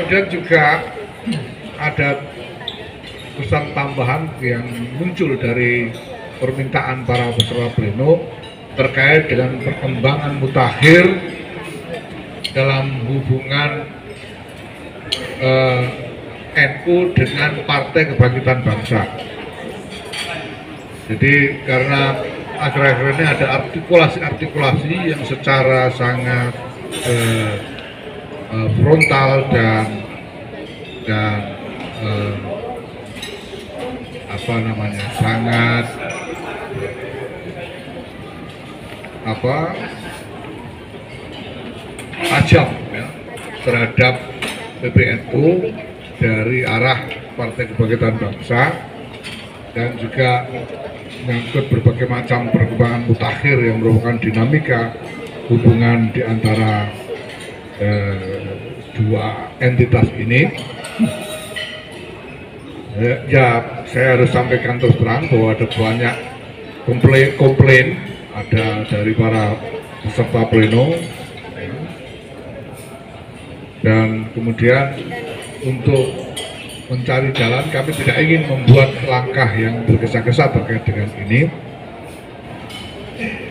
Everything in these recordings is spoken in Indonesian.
kemudian juga ada pesan tambahan yang muncul dari permintaan para peserta pleno terkait dengan perkembangan mutakhir dalam hubungan NU dengan Partai Kebangkitan Bangsa. Jadi karena akhir-akhir ini ada artikulasi-artikulasi yang secara sangat frontal dan sangat tajam ya, terhadap PBNU dari arah Partai Kebangkitan Bangsa, dan juga menyangkut berbagai macam perkembangan mutakhir yang merupakan dinamika hubungan di antara dua entitas ini. Ya, saya harus sampaikan terus terang bahwa ada banyak komplain ada dari para peserta pleno, dan kemudian untuk mencari jalan kami tidak ingin membuat langkah yang tergesa-gesa terkait dengan ini,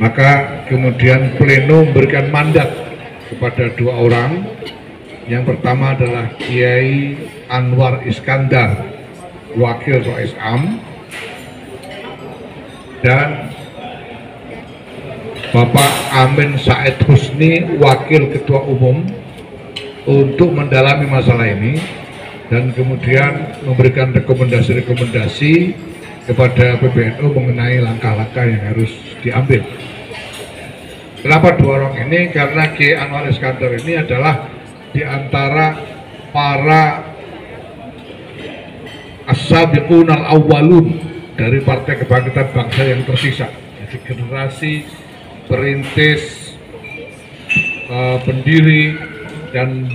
maka kemudian pleno memberikan mandat kepada dua orang. Yang pertama adalah Kiai Anwar Iskandar, Wakil Rais Am, dan Bapak Amin Said Husni, Wakil Ketua Umum, untuk mendalami masalah ini dan kemudian memberikan rekomendasi-rekomendasi kepada PBNU mengenai langkah-langkah yang harus diambil. Kenapa dua orang ini? Karena Kiai Anwar Iskandar ini adalah di antara para as-sabiqun al-awwalun dari Partai Kebangkitan Bangsa yang tersisa. Jadi generasi perintis, pendiri dan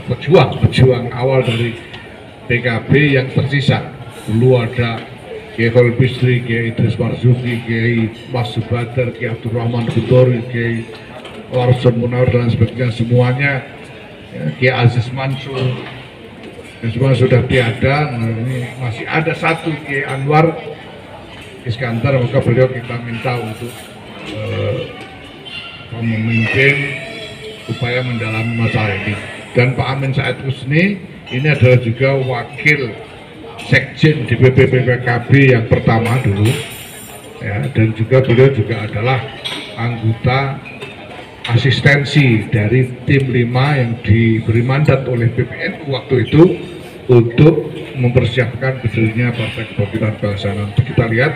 pejuang awal dari PKB yang tersisa. Dulu ada Kiai Khalil Bisri, Kiai Idris Marzuki, Kiai Mas Subadar, Kiai Abdurrahman Butori, Kiai Warson Munawar dan sebagainya, semuanya ya, Kiai Aziz Mansur, dan semua sudah tiada. Nah, ini masih ada satu Kiai Anwar Iskandar, maka beliau kita minta untuk memimpin upaya mendalami masalah ini. Dan Pak Amin Said Husni ini adalah juga wakil sekjen DPP PKB yang pertama dulu ya, dan juga beliau juga adalah anggota asistensi dari tim 5 yang diberi mandat oleh PBNU waktu itu untuk mempersiapkan berdirinya Partai Kebangkitan Bangsa. Nanti kita lihat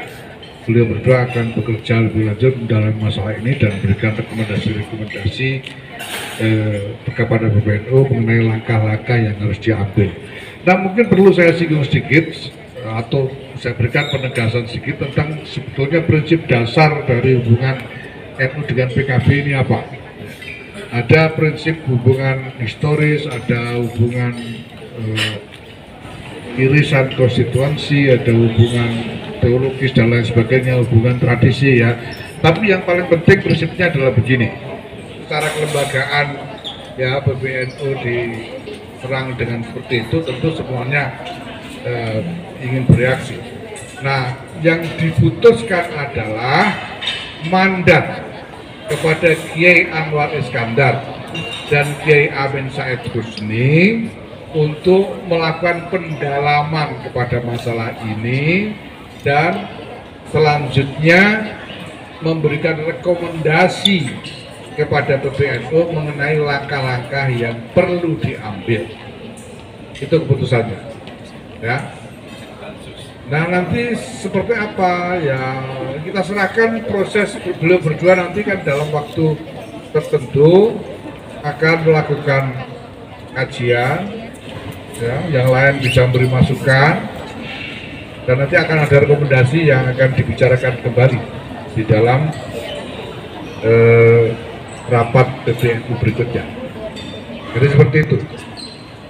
beliau berdua akan bekerja lebih lanjut dalam masalah ini dan berikan rekomendasi-rekomendasi kepada PBNU mengenai langkah-langkah yang harus diambil. Nah, mungkin perlu saya singgung sedikit atau saya berikan penegasan sedikit tentang sebetulnya prinsip dasar dari hubungan NU dengan PKB ini apa. Ada prinsip hubungan historis, ada hubungan irisan konstituensi, ada hubungan teologis dan lain sebagainya, hubungan tradisi ya. Tapi yang paling penting prinsipnya adalah begini, secara kelembagaan ya PBNU diserang dengan seperti itu, tentu semuanya ingin bereaksi. Nah, yang diputuskan adalah mandat kepada Kiai Anwar Iskandar dan Kiai Amin Said Husni untuk melakukan pendalaman kepada masalah ini dan selanjutnya memberikan rekomendasi kepada PBNU mengenai langkah-langkah yang perlu diambil. Itu keputusannya ya. Nah, nanti seperti apa ya kita serahkan, proses beliau berdua nanti kan dalam waktu tertentu akan melakukan kajian ya, yang lain bisa beri masukan dan nanti akan ada rekomendasi yang akan dibicarakan kembali di dalam rapat PBNU berikutnya. Jadi seperti itu.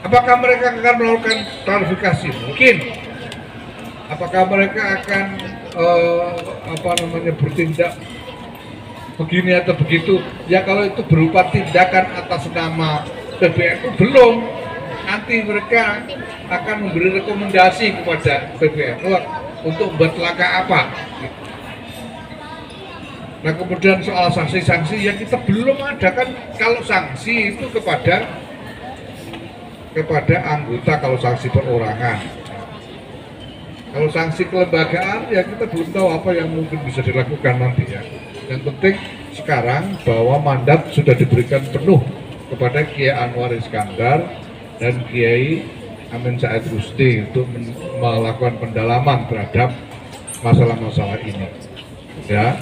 Apakah mereka akan melakukan klarifikasi? Mungkin. Apakah mereka akan bertindak begini atau begitu? Ya, kalau itu berupa tindakan atas nama PBNU belum. Nanti mereka akan memberi rekomendasi kepada PBNU untuk membuat langkah apa. Nah kemudian soal sanksi-sanksi yang kita belum ada kan, kalau sanksi itu kepada anggota, kalau sanksi perorangan. Kalau sanksi kelembagaan ya kita belum tahu apa yang mungkin bisa dilakukan nanti ya. Yang penting sekarang bahwa mandat sudah diberikan penuh kepada Kiai Anwar Iskandar dan Kiai Amin Said Rusti untuk melakukan pendalaman terhadap masalah-masalah ini ya.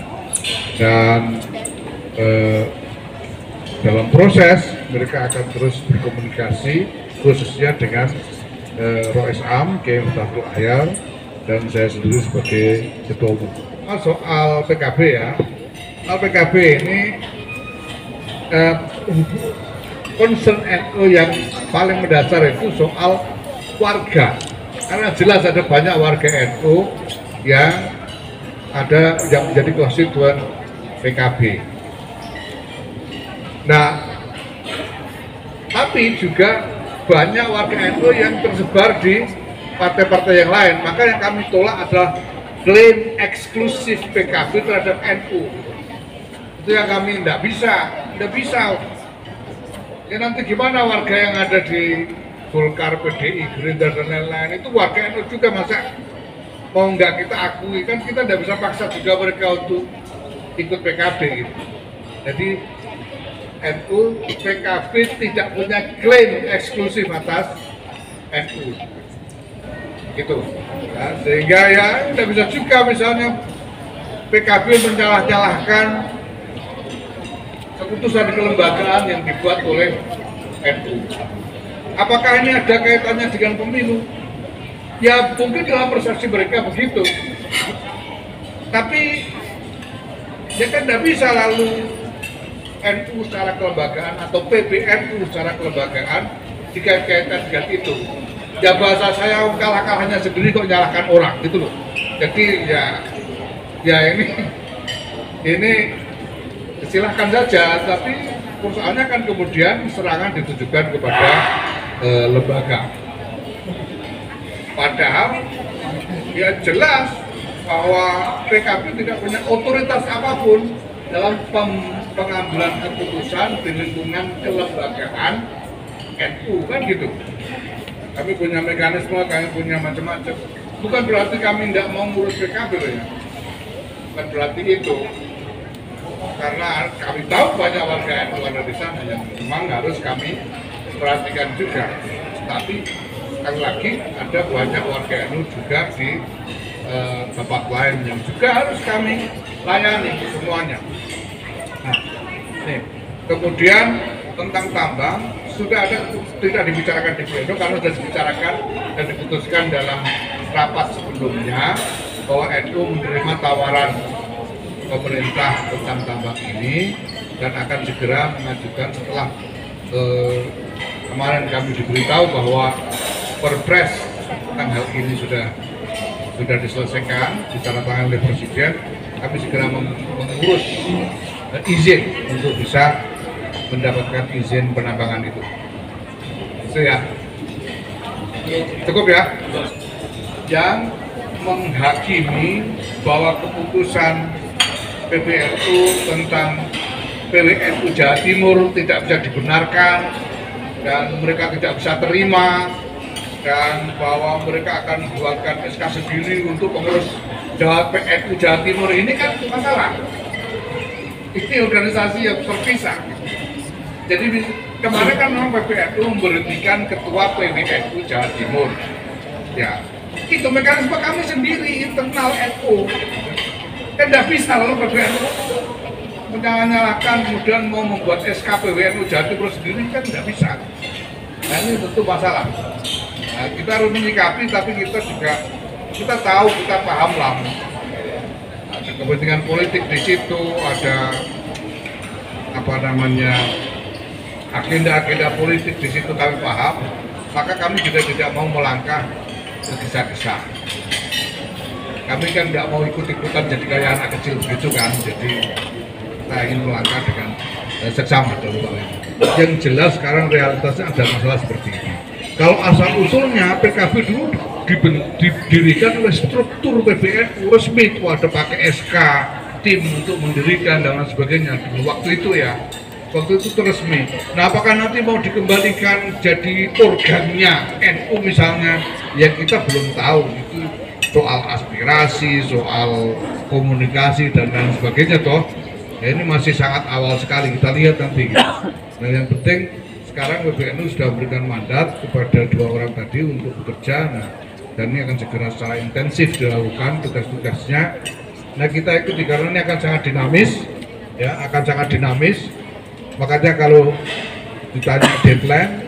Dan dalam proses mereka akan terus berkomunikasi khususnya dengan Rois Am, Kiai Miftahul Ahyar, dan saya sendiri sebagai ketua umum. Soal PKB ya, soal PKB ini concern NU yang paling mendasar itu soal warga, karena jelas ada banyak warga NU yang menjadi konstituen PKB. Nah, tapi juga banyak warga NU yang tersebar di partai-partai yang lain. Maka yang kami tolak adalah klaim eksklusif PKB terhadap NU. Itu yang kami tidak bisa. Ya nanti gimana warga yang ada di Golkar, PDI, Gerindra dan lain-lain itu warga NU juga, masa mau nggak kita akui, kan kita tidak bisa paksa juga mereka untuk ikut PKB gitu. Jadi NU, PKB tidak punya klaim eksklusif atas NU gitu. Nah, sehingga ya tidak bisa juga misalnya PKB menyalah-nyalahkan keputusan kelembagaan yang dibuat oleh NU. Apakah ini ada kaitannya dengan pemilu? Ya mungkin dalam persepsi mereka begitu. Tapi ya kan tidak bisa lalu NU secara kelembagaan atau PBNU secara kelembagaan dikait-kaitkan dengan itu. Ya bahasa saya kalah-kalahnya sendiri kok nyalahkan orang gitu loh. Jadi ya ini silahkan saja, tapi persoalannya kan kemudian serangan ditujukan kepada lembaga. Padahal ya jelas bahwa PKB tidak punya otoritas apapun dalam pengambilan keputusan di lingkungan kelembagaan NU kan gitu. Kami punya mekanisme, kami punya macam-macam. Bukan berarti kami tidak mau ngurus PKB loh ya. Bukan berarti itu. Karena kami tahu banyak warga NU ada di sana yang memang harus kami perhatikan juga. Tapi sekali lagi ada banyak warga NU juga di tempat lain yang juga harus kami layani semuanya. Nah, nih. Kemudian tentang tambang sudah ada, tidak dibicarakan di pleno karena sudah dibicarakan dan diputuskan dalam rapat sebelumnya bahwa NU menerima tawaran pemerintah tentang tambang ini dan akan segera mengajukan setelah kemarin kami diberitahu bahwa Perpres tentang hal ini sudah diselesaikan, ditandatangani oleh Presiden. Kami segera mengurus izin untuk bisa mendapatkan izin penambangan itu. Itu ya. Cukup ya. Yang menghakimi bahwa keputusan PBNU tentang PWNU Jawa Timur tidak bisa dibenarkan dan mereka tidak bisa terima, dan bahwa mereka akan membuatkan SK sendiri untuk pengurus PWNU Jawa Timur ini kan masalah. Ini organisasi yang terpisah. Jadi kemarin kan memang PBNU memberhentikan ketua PWNU Jawa Timur. Ya, itu mekanisme kami sendiri internal NU. Kan tidak bisa lalu PBNU menyalahkan kemudian mau membuat SK PWNU Jawa Timur sendiri, kan tidak bisa. Nah ini tentu masalah. Nah, kita harus menyikapi, tapi kita tahu, kita paham lah. Ada kepentingan politik di situ, ada agenda-agenda politik di situ kami paham. Maka kami juga tidak mau melangkah tergesa-gesa. Kami kan tidak mau ikut-ikutan jadi kayak anak kecil begitu kan. Jadi kita ingin melangkah dengan seksama dulu. Yang jelas sekarang realitasnya ada masalah seperti ini. Kalau asal usulnya PKB dulu didirikan oleh struktur PBNU resmi, itu ada pakai SK tim untuk mendirikan dan lain sebagainya dulu waktu itu ya. Waktu itu resmi. Nah, apakah nanti mau dikembalikan jadi organnya NU misalnya? Ya kita belum tahu. Itu soal aspirasi, soal komunikasi dan lain sebagainya toh. Ya, ini masih sangat awal sekali, kita lihat nanti. Nah, yang penting sekarang PBNU sudah memberikan mandat kepada 2 orang tadi untuk bekerja. Nah, dan ini akan segera secara intensif dilakukan tugas-tugasnya. Nah, kita ikuti karena ini akan sangat dinamis, ya, akan sangat dinamis. Makanya kalau ditanya deadline,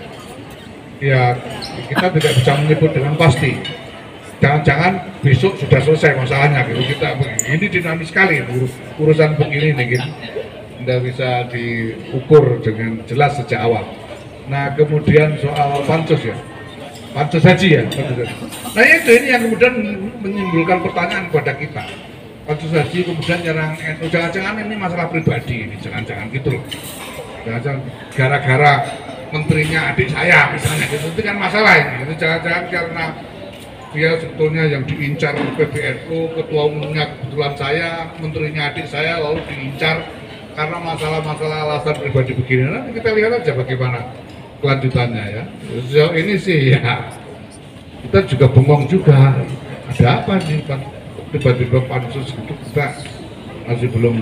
ya kita tidak bisa menyebut dengan pasti. Jangan-jangan besok sudah selesai masalahnya gitu. Kita ini dinamis sekali urusan begini nih gitu. Tidak bisa diukur dengan jelas sejak awal. Nah, kemudian soal pansus ya, pansus haji ya. Nah, itu ini yang kemudian menimbulkan pertanyaan kepada kita. Pansus haji kemudian nyerang NU, jangan-jangan ini masalah pribadi ini, jangan-jangan gitu loh. Jangan-jangan gara-gara menterinya adik saya misalnya gitu, itu kan masalah ini. Itu jangan-jangan karena dia sebetulnya yang diincar PBNU, ketua umumnya kebetulan saya, menterinya adik saya, lalu diincar karena masalah-masalah alasan pribadi begini. Nanti kita lihat aja bagaimana kelanjutannya ya. Sejauh ini sih ya kita juga bengong juga. Ada apa nih tiba-tiba pansus itu kita masih belum